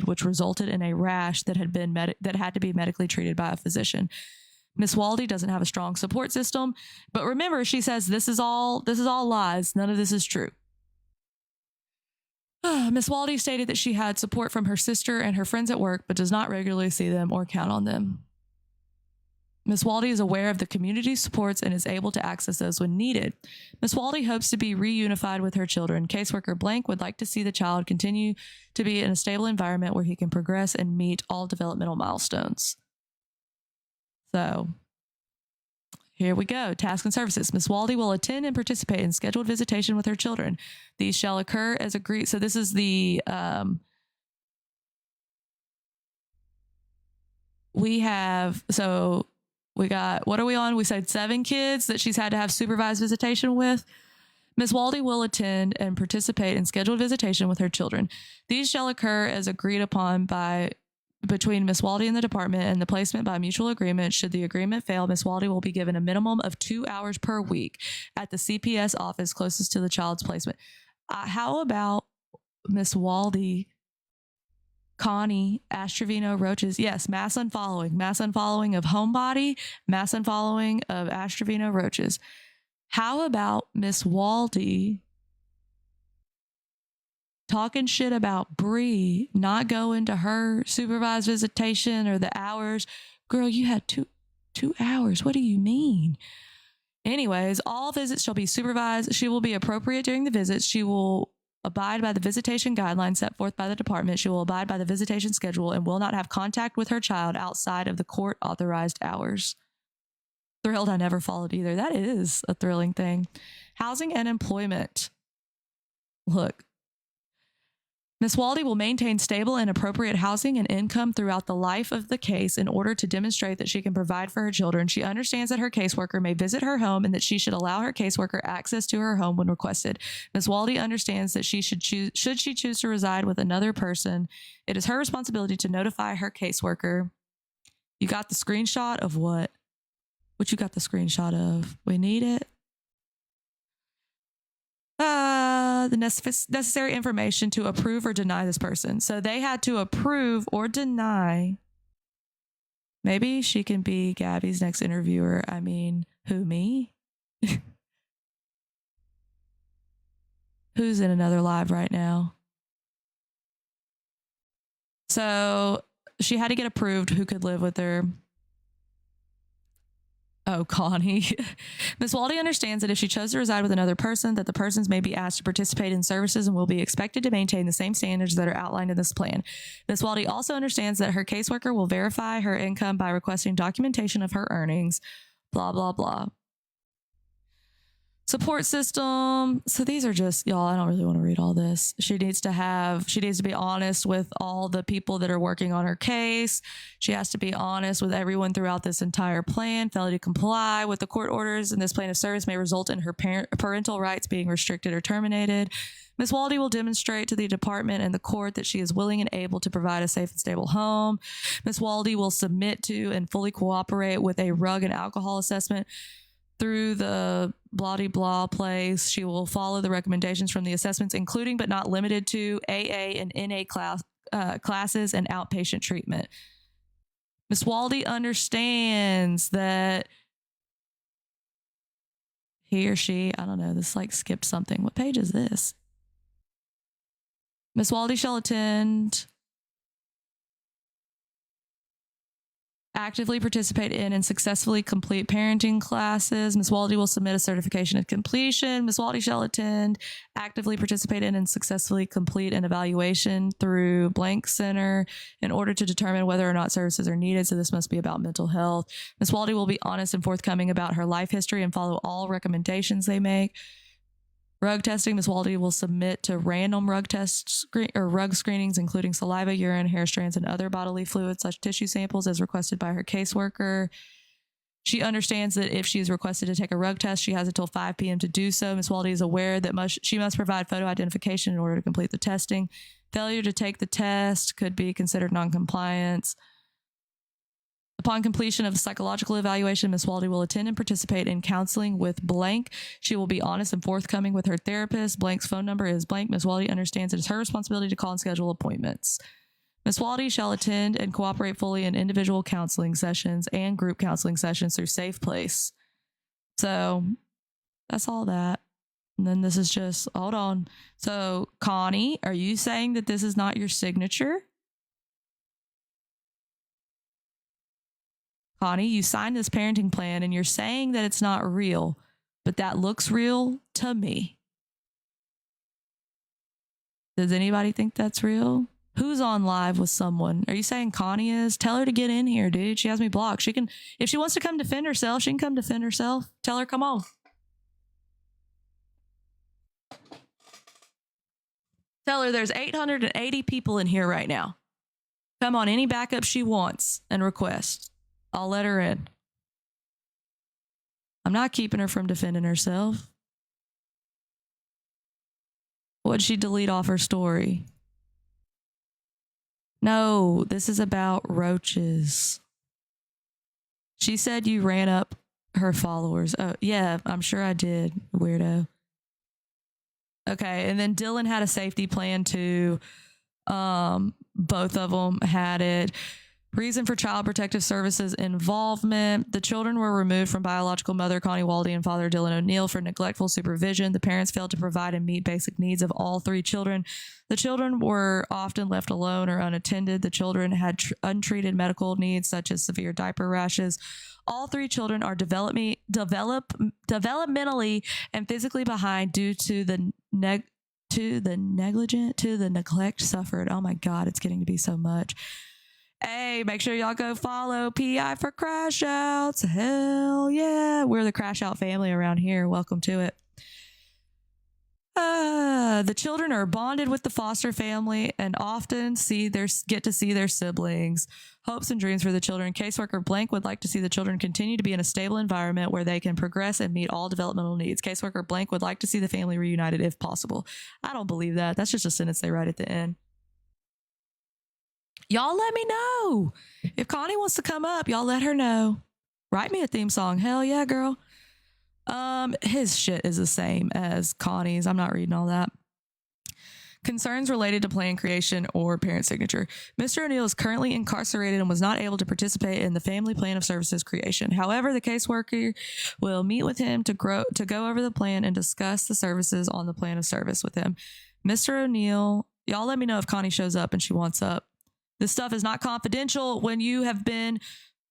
which resulted in a rash that had to be medically treated by a physician. Miss Walde doesn't have a strong support system, but remember, she says this is all lies. None of this is true. Miss Walde stated that she had support from her sister and her friends at work, but does not regularly see them or count on them. Miss Walde is aware of the community supports and is able to access those when needed. Miss Walde hopes to be reunified with her children. Caseworker blank would like to see the child continue to be in a stable environment where he can progress and meet all developmental milestones. So here we go. Tasks and services. Miss Walde will attend and participate in scheduled visitation with her children. These shall occur as agreed. So this is the we got, what are we on? We said 7 kids that she's had to have supervised visitation with. Ms. Walde will attend and participate in scheduled visitation with her children. These shall occur as agreed upon between Ms. Walde and the department, and the placement by mutual agreement. Should the agreement fail, Ms. Walde will be given a minimum of 2 hours per week at the CPS office closest to the child's placement. How about Ms. Walde, Connie, Astrovino, Roaches? Yes, mass unfollowing of Homebody, mass unfollowing of Astrovino, Roaches. How about Miss Walde talking shit about Bree, not going to her supervised visitation or the hours? Girl, you had two hours. What do you mean? Anyways, all visits shall be supervised. She will be appropriate during the visits. She will abide by the visitation guidelines set forth by the department. She will abide by the visitation schedule and will not have contact with her child outside of the court authorized hours. Thrilled I never followed either. That is a thrilling thing. Housing and employment. Look, Ms. Walde will maintain stable and appropriate housing and income throughout the life of the case in order to demonstrate that she can provide for her children. She understands that her caseworker may visit her home and that she should allow her caseworker access to her home when requested. Ms. Walde understands that should she choose to reside with another person, it is her responsibility to notify her caseworker. You got the screenshot of what? What you got the screenshot of? We need it. The necessary information to approve or deny this person. So they had to approve or deny. Maybe she can be Gabby's next interviewer. I mean, who, me? Who's in another live right now? So she had to get approved who could live with her. Oh, Connie. Ms. Walde understands that if she chose to reside with another person, that the persons may be asked to participate in services and will be expected to maintain the same standards that are outlined in this plan. Ms. Walde also understands that her caseworker will verify her income by requesting documentation of her earnings, blah, blah, blah. Support system. So these are just, y'all, I don't really want to read all this. She needs to be honest with all the people that are working on her case. She has to be honest with everyone throughout this entire plan. Failure to comply with the court orders in this plan of service may result in her parental rights being restricted or terminated. Ms. Walde will demonstrate to the department and the court that she is willing and able to provide a safe and stable home. Ms. Walde will submit to and fully cooperate with a drug and alcohol assessment through the blah-de-blah place. She will follow the recommendations from the assessments, including but not limited to AA and NA classes and outpatient treatment. Ms. Walde understands that he or she, I don't know, this like skipped something. What page is this? Ms. Walde shall attend, actively participate in and successfully complete parenting classes. Ms. Walde will submit a certification of completion. Ms. Walde shall attend, actively participate in and successfully complete an evaluation through blank center in order to determine whether or not services are needed. So this must be about mental health. Ms. Walde will be honest and forthcoming about her life history and follow all recommendations they make. Rug testing. Ms. Walde will submit to random rug rug screenings, including saliva, urine, hair strands, and other bodily fluids / tissue samples as requested by her caseworker. She understands that if she is requested to take a rug test, she has until 5 p.m. to do so. Ms. Walde is aware that she must provide photo identification in order to complete the testing. Failure to take the test could be considered noncompliance. Upon completion of the psychological evaluation, Ms. Walde will attend and participate in counseling with blank. She will be honest and forthcoming with her therapist. Blank's phone number is blank. Ms. Walde understands it is her responsibility to call and schedule appointments. Ms. Waldy shall attend and cooperate fully in individual counseling sessions and group counseling sessions through Safe Place. So that's all that. And then this is just, hold on. So Connie, are you saying that this is not your signature? Connie, you signed this parenting plan and you're saying that it's not real, but that looks real to me. Does anybody think that's real? Who's on live with someone? Are you saying Connie is? Tell her to get in here, dude. She has me blocked. She can, if she wants to come defend herself, she can come defend herself. Tell her, come on. Tell her there's 880 people in here right now. Come on, any backup she wants and request. I'll let her in. I'm not keeping her from defending herself. What'd she delete off her story? No, this is about roaches. She said you ran up her followers. Oh, yeah, I'm sure I did, weirdo. Okay, and then Dylan had a safety plan too. Both of them had it. Reason for Child Protective Services involvement. The children were removed from biological mother Connie Waldy and father Dylan O'Neill for neglectful supervision. The parents failed to provide and meet basic needs of all three children. The children were often left alone or unattended. The children had untreated medical needs such as severe diaper rashes. All three children are developmentally and physically behind due to the neglect suffered. Oh my God, it's getting to be so much. Hey, make sure y'all go follow PI for Crash Outs. Hell yeah. We're the Crash Out family around here. Welcome to it. The children are bonded with the foster family and often get to see their siblings. Hopes and dreams for the children. Caseworker Blank would like to see the children continue to be in a stable environment where they can progress and meet all developmental needs. Caseworker Blank would like to see the family reunited if possible. I don't believe that. That's just a sentence they write at the end. Y'all let me know. If Connie wants to come up, y'all let her know. Write me a theme song. Hell yeah, girl. His shit is the same as Connie's. I'm not reading all that. Concerns related to plan creation or parent signature. Mr. O'Neill is currently incarcerated and was not able to participate in the family plan of services creation. However, the caseworker will meet with him to go over the plan and discuss the services on the plan of service with him. Mr. O'Neill, y'all let me know if Connie shows up and she wants up. This stuff is not confidential when you have been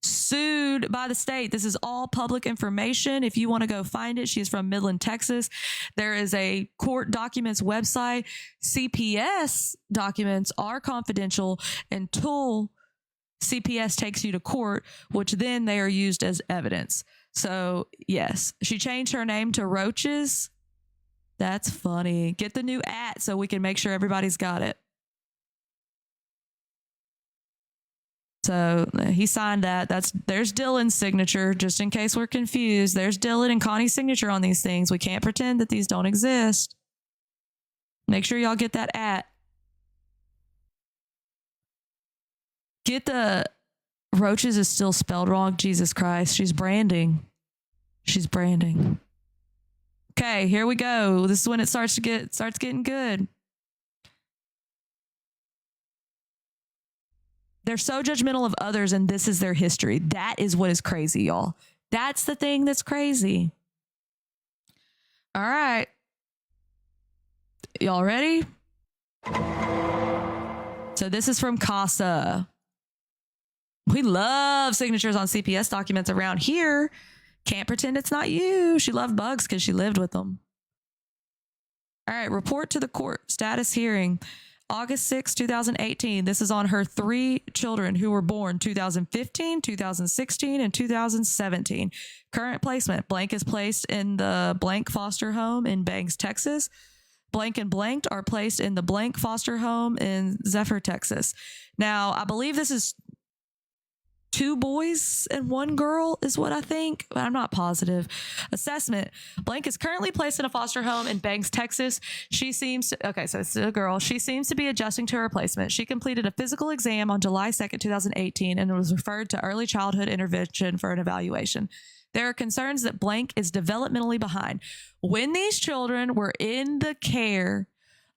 sued by the state. This is all public information. If you want to go find it, she's from Midland, Texas. There is a court documents website. CPS documents are confidential until CPS takes you to court, which then they are used as evidence. So yes, she changed her name to Roaches. That's funny. Get the new @ so we can make sure everybody's got it. So he signed that. There's Dylan's signature, just in case we're confused. There's Dylan and Connie's signature on these things. We can't pretend that these don't exist. Make sure y'all get that @ Get the Roaches is still spelled wrong. Jesus Christ. She's branding. Okay, here we go. This is when it starts getting good. They're so judgmental of others, and this is their history. That is what is crazy, y'all. That's the thing that's crazy. All right. Y'all ready? So this is from CASA. We love signatures on CPS documents around here. Can't pretend it's not you. She loved bugs because she lived with them. All right. Report to the court. Status hearing. August 6, 2018. This is on her 3 children who were born 2015, 2016, and 2017. Current placement. Blank is placed in the blank foster home in Bangs, Texas. Blank and blanked are placed in the blank foster home in Zephyr, Texas. Now, I believe this is 2 boys and 1 girl is what I think, but I'm not positive. Assessment. Blank is currently placed in a foster home in Banks, Texas. So it's a girl. She seems to be adjusting to her placement. She completed a physical exam on July 2nd, 2018, and was referred to early childhood intervention for an evaluation. There are concerns that Blank is developmentally behind. When these children were in the care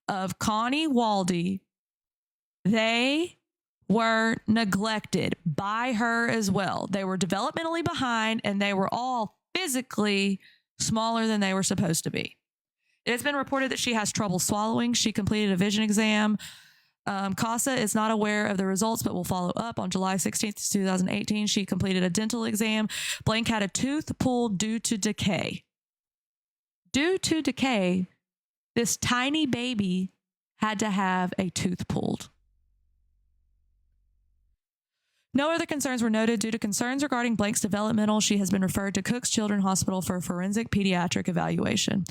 of Connie Waldy, they were neglected by her as well. They were developmentally behind and they were all physically smaller than they were supposed to be. It has been reported that she has trouble swallowing. She completed a vision exam. Casa is not aware of the results, but will follow up. On July 16th, 2018, she completed a dental exam. Blank had a tooth pulled due to decay. Due to decay, this tiny baby had to have a tooth pulled. No other concerns were noted. Due to concerns regarding Blank's developmental, she has been referred to Cook's Children's Hospital for a forensic pediatric evaluation,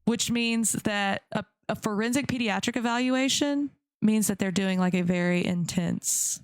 which means that a forensic pediatric evaluation means that they're doing like a very intense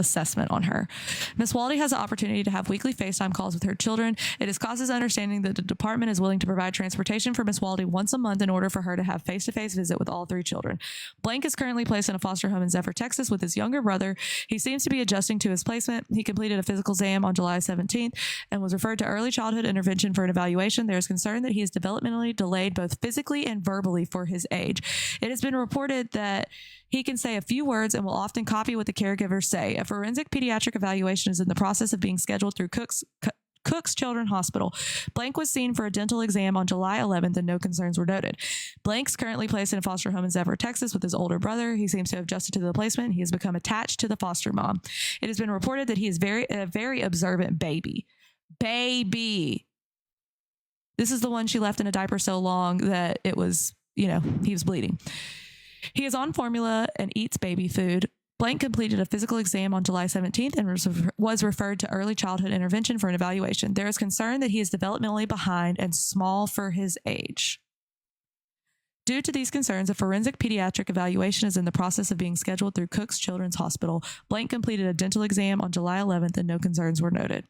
assessment on her. Miss Waldy has the opportunity to have weekly FaceTime calls with her children. It is Casa's understanding that the department is willing to provide transportation for Miss Waldy once a month in order for her to have face-to-face visit with all 3 children. Blank is currently placed in a foster home in Zephyr, Texas with his younger brother. He seems to be adjusting to his placement. He completed a physical exam on July 17th and was referred to early childhood intervention for an evaluation. There is concern that he is developmentally delayed both physically and verbally for his age. It has been reported that he can say a few words and will often copy what the caregivers say. A forensic pediatric evaluation is in the process of being scheduled through Cook's Children's Hospital. Blank was seen for a dental exam on July 11th and no concerns were noted. Blank's currently placed in a foster home in Zephyr, Texas with his older brother. He seems to have adjusted to the placement. He has become attached to the foster mom. It has been reported that he is a very observant baby. Baby. This is the one she left in a diaper so long that it was, he was bleeding. He is on formula and eats baby food. Blank completed a physical exam on July 17th and was referred to early childhood intervention for an evaluation. There is concern that he is developmentally behind and small for his age. Due to these concerns, a forensic pediatric evaluation is in the process of being scheduled through Cook's Children's Hospital. Blank completed a dental exam on July 11th and no concerns were noted.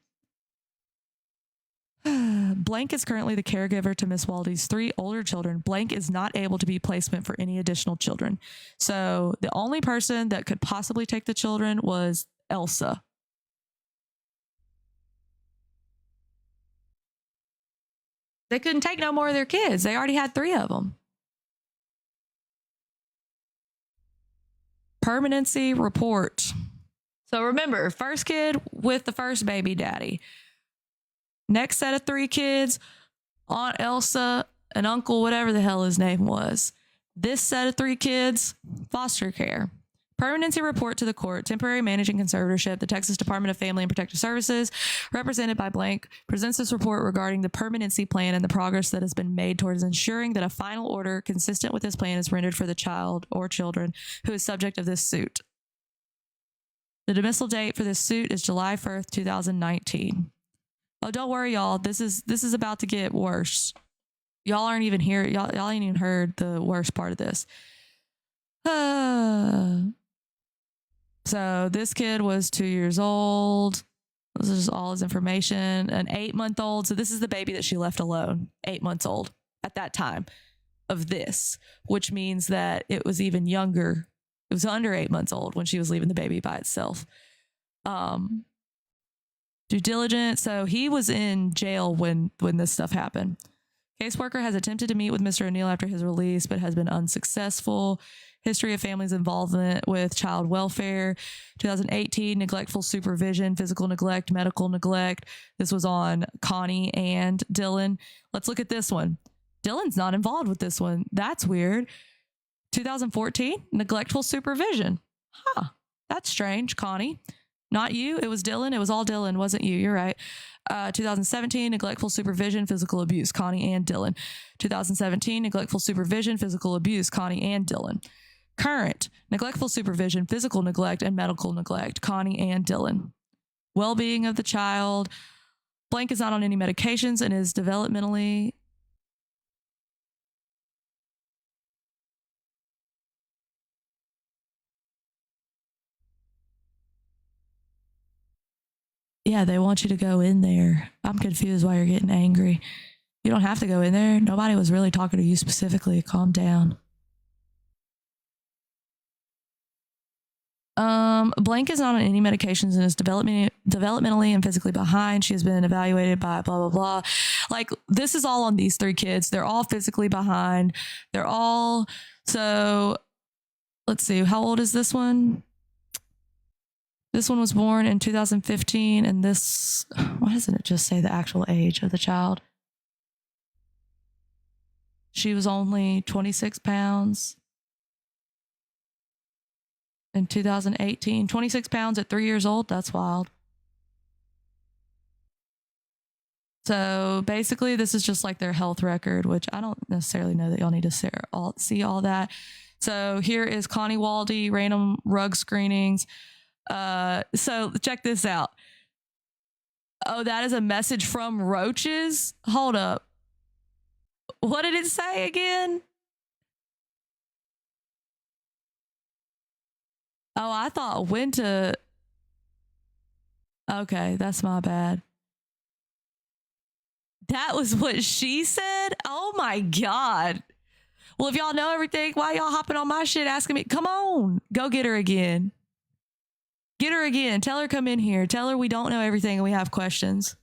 Blank is currently the caregiver to Miss Waldy's 3 older children. Blank is not able to be placement for any additional children. So the only person that could possibly take the children was Elsa. They couldn't take no more of their kids. They already had 3 of them. Permanency report. So remember, first kid with the first baby daddy. Next set of 3 kids, Aunt Elsa and Uncle, whatever the hell his name was. This set of 3 kids, foster care. Permanency report to the court, temporary managing conservatorship. The Texas Department of Family and Protective Services, represented by Blank, presents this report regarding the permanency plan and the progress that has been made towards ensuring that a final order consistent with this plan is rendered for the child or children who is subject of this suit. The dismissal date for this suit is July 1st, 2019. Oh, don't worry, y'all. This is about to get worse. Y'all aren't even here. Y'all ain't even heard the worst part of this. So this kid was 2 years old. This is all his information. An 8-month-old. So this is the baby that she left alone. 8 months old at that time of this, which means that it was even younger. It was under 8 months old when she was leaving the baby by itself. Due diligence. So he was in jail when this stuff happened. Caseworker has attempted to meet with Mr. O'Neill after his release, but has been unsuccessful. History of family's involvement with child welfare. 2018, neglectful supervision, physical neglect, medical neglect. This was on Connie and Dylan. Let's look at this one. Dylan's not involved with this one. That's weird. 2014, neglectful supervision. That's strange, Connie. Not you. It was Dylan. It was all Dylan. Wasn't you. You're right. 2017, neglectful supervision, physical abuse, Connie and Dylan. 2017, neglectful supervision, physical abuse, Connie and Dylan. Current, neglectful supervision, physical neglect, and medical neglect, Connie and Dylan. Well-being of the child. Blank is not on any medications and is developmentally... Yeah, they want you to go in there. I'm confused why you're getting angry. You don't have to go in there. Nobody was really talking to you specifically. Calm down. Blank is not on any medications and is developmentally and physically behind. She has been evaluated by blah, blah, blah. Like, this is all on these 3 kids. They're all physically behind. They're all... So let's see, how old is this one? This one was born in 2015, and this, why doesn't it just say the actual age of the child? She was only 26 pounds in 2018. 26 pounds at 3 years old. That's wild. So basically, this is just like their health record, which I don't necessarily know that y'all need to see all that. So here is Kayl1e random rug screenings. So check this out. Oh, that is a message from roaches. Hold up. What did it say again? Oh, I thought when to. Okay, that's my bad. That was what she said? Oh my God. Well, if y'all know everything, why y'all hopping on my shit asking me? Come on, go get her again. Get her again. Tell her come in here. Tell her we don't know everything and we have questions.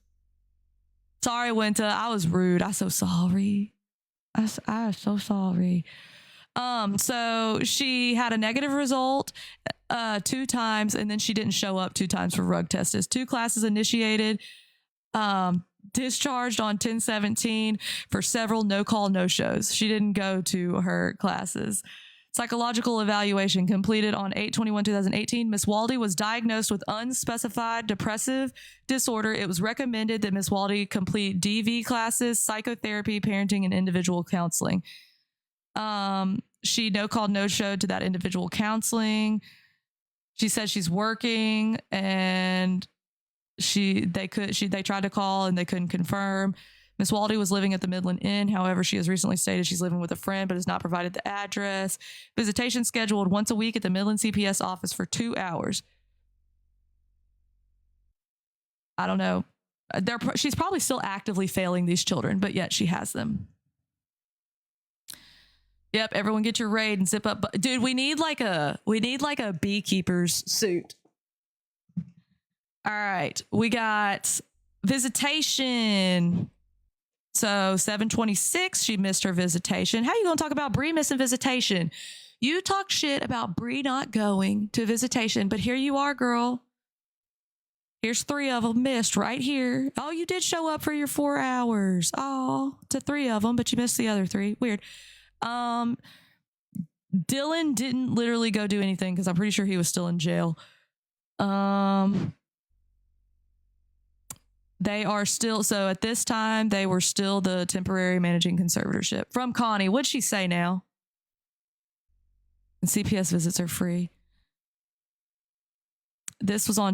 Sorry, Winta. I was rude. I'm so sorry. I'm so sorry. So she had a negative result 2 times, and then she didn't show up 2 times for rug tests. 2 classes initiated. Discharged on 10/17 for several no-call, no-shows. She didn't go to her classes. Psychological evaluation completed on 8/21/2018. Miss Kayl1e was diagnosed with unspecified depressive disorder. It was recommended that Miss Kayl1e complete DV classes, psychotherapy, parenting, and individual counseling. She no-called, no-showed to that individual counseling. She said she's working, and they tried to call and they couldn't confirm. Miss Kayl1e was living at the Midland Inn. However, she has recently stated she's living with a friend but has not provided the address. Visitation scheduled once a week at the Midland CPS office for 2 hours. I don't know. She's probably still actively failing these children, but yet she has them. Yep, everyone get your raid and zip up. Dude, we need like a beekeeper's suit. All right, we got visitation. So 7/26, she missed her visitation. How you gonna talk about Bree missing visitation? You talk shit about Bree not going to visitation, but here you are, girl. Here's 3 of them missed right here. Oh, you did show up for your 4 hours. Oh, to 3 of them, but you missed the other 3. Weird. Dylan didn't literally go do anything because I'm pretty sure he was still in jail. They are still, so at this time, they were still the temporary managing conservatorship. From Connie, what'd she say now? And CPS visits are free. This was on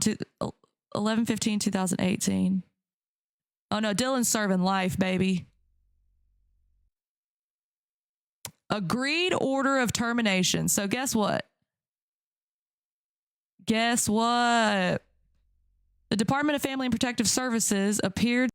11/15/2018. Oh no, Dylan's serving life, baby. Agreed order of termination. So guess what? The Department of Family and Protective Services appeared